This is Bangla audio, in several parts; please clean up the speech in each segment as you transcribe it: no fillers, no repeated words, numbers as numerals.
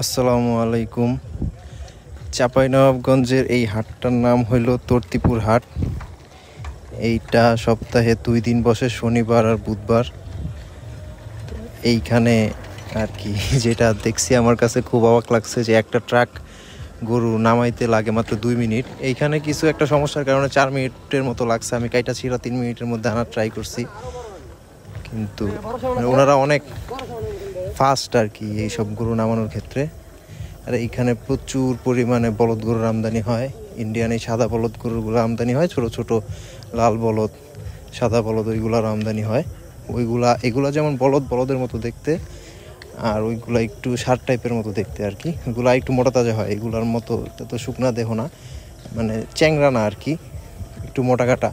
আসসালামু আলাইকুম। চাঁপাইনবাবগঞ্জের এই হাটটার নাম হইল তর্তিপুর হাট। এইটা সপ্তাহে 2 দিন বসে, শনিবার আর বুধবার। এইখানে আর কি যেটা দেখছি আমার কাছে খুব অবাক লাগছে যে একটা ট্রাক গরু নামাইতে লাগে মাত্র 2 মিনিট। এইখানে কিছু একটা সমস্যার কারণে 4 মিনিটের মতো লাগছে। আমি কাইটা ছিঁড়া 3 মিনিটের মধ্যে আনার ট্রাই করছি, কিন্তু ওনারা অনেক ফাস্ট আর কি এইসব গরু নামানোর ক্ষেত্রে। আর এইখানে প্রচুর পরিমাণে বলদ গরুর আমদানি হয়। ইন্ডিয়ান এই সাদা বলদ গরুগুলো আমদানি হয়, ছোট ছোট লাল বলদ, সাদা বলদ, ওইগুলার আমদানি হয়। এগুলা যেমন বলদের মতো দেখতে, আর ওইগুলা একটু ষাঁড় টাইপের মতো দেখতে আর কি। ওইগুলা একটু মোটা তাজা হয়, এগুলার মতো তো শুকনা দেহ না, মানে চ্যাংরা না আর কি, একটু মোটা কাটা।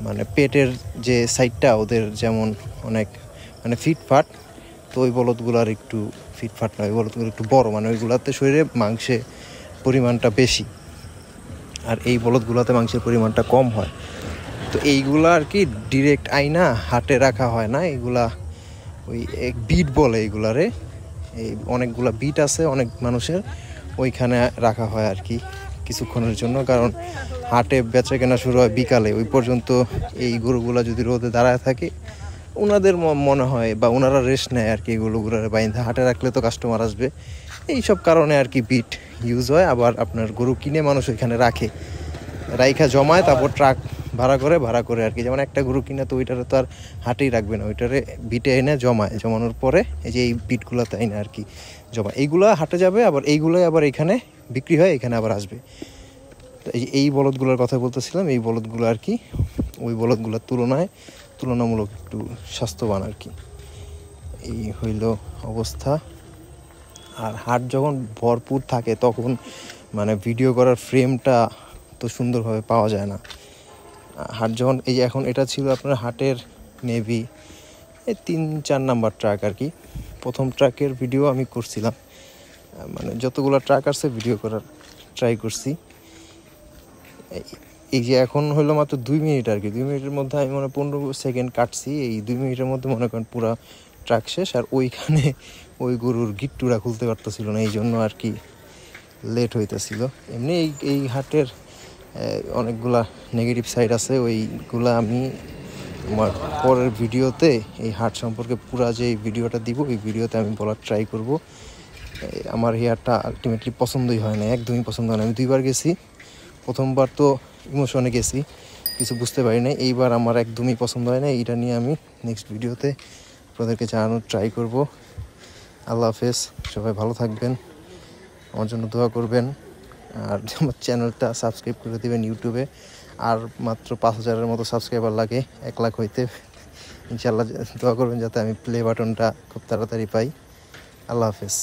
মানে পেটের যে সাইডটা ওদের যেমন অনেক মানে ফিটফাট, তো ওই বলদগুলার একটু ফিটফাট নয়, ওই বলদগুলো একটু বড়, মানে ওইগুলাতে শরীরে মাংসের পরিমাণটা বেশি, আর এই বলদগুলাতে মাংসের পরিমাণটা কম হয়। তো এইগুলা আর কি ডিরেক্ট আইনা হাটে রাখা হয় না, এগুলা ওই এক বিট বলে এইগুলারে। এই অনেকগুলা বিট আছে অনেক মানুষের, ওইখানে রাখা হয় আর কি কিছুক্ষণের জন্য। কারণ হাটে বেচা কেনা শুরু হয় বিকালে, ওই পর্যন্ত এই গরুগুলা যদি রোদে দাঁড়ায় থাকে, ওনাদের মনে হয় বা ওনারা রেস্ট নেয় আর কি। এগুলোগুলো বাইন্ধে হাটে রাখলে তো কাস্টমার আসবে, এইসব কারণে আর কি বিট ইউজ হয়। আবার আপনার গরু কিনে মানুষ ওইখানে রাখে, রাইখা জমায়, তারপর ট্রাক ভাড়া করে আর কি। যেমন একটা গরু কিনে তো ওইটারে তো আর হাটেই রাখবে না, ওইটারে বিটে এনে জমানোর পরে এই যে এই বিটগুলোতে এনে আর কি জমায়। এইগুলো হাটে যাবে, আবার এইগুলোই আবার এখানে বিক্রি হয়, এখানে আবার আসবে। তো এই বলদগুলোর কথা বলতেছিলাম, এই বলদগুলো আর কি ওই বলদগুলোর তুলনামূলক একটু স্বাস্থ্যবান আর কি। এই হইল অবস্থা। আর হাট যখন ভরপুর থাকে তখন মানে ভিডিও করার ফ্রেমটা তো সুন্দরভাবে পাওয়া যায় না। হাট যখন এই যে এখন এটা ছিল আপনার হাটের নেভি এই 3-4 নাম্বার ট্রাক আর কি। প্রথম ট্রাকের ভিডিও আমি করছিলাম, মানে যতগুলো ট্রাক আছে ভিডিও করার ট্রাই করছি। এই যে এখন হলো মাত্র 2 মিনিট আর কি, 2 মিনিটের মধ্যে আমি 15 সেকেন্ড কাটছি। এই 2 মিনিটের মধ্যে মনে করেন পুরো ট্রাক শেষ। আর ওইখানে ওই গরুর গিট্টুরা খুলতে পারতেছিল না, এই জন্য আর কি লেট হইতেছিল। এমনি এই হাটের অনেকগুলা নেগেটিভ সাইড আছে, ওইগুলা আমি আমার পরের ভিডিওতে এই হাট সম্পর্কে পুরা যে ভিডিওটা দিব, এই ভিডিওতে আমি বলার ট্রাই করব। আমার এই হাটটা আলটিমেটলি পছন্দই হয় না, একদমই পছন্দ হয় না। আমি 2বার গেছি, প্রথমবার তো ইমোশনে গেছি, কিছু বুঝতে পারি না। এইবার আমার একদমই পছন্দ হয় না। এইটা নিয়ে আমি নেক্সট ভিডিওতে আপনাদেরকে জানানোর ট্রাই করব। আল্লাহ হাফেজ, সবাই ভালো থাকবেন, আমার জন্য দোয়া করবেন। আর আমার চ্যানেলটা সাবস্ক্রাইব করে দেবেন ইউটিউবে। আর মাত্র 5,000-এর মতো সাবস্ক্রাইবার লাগে 1 লাখ হইতে। ইনশাআল্লাহ দোয়া করবেন যাতে আমি প্লে বাটনটা খুব তাড়াতাড়ি পাই। আল্লাহ হাফেজ।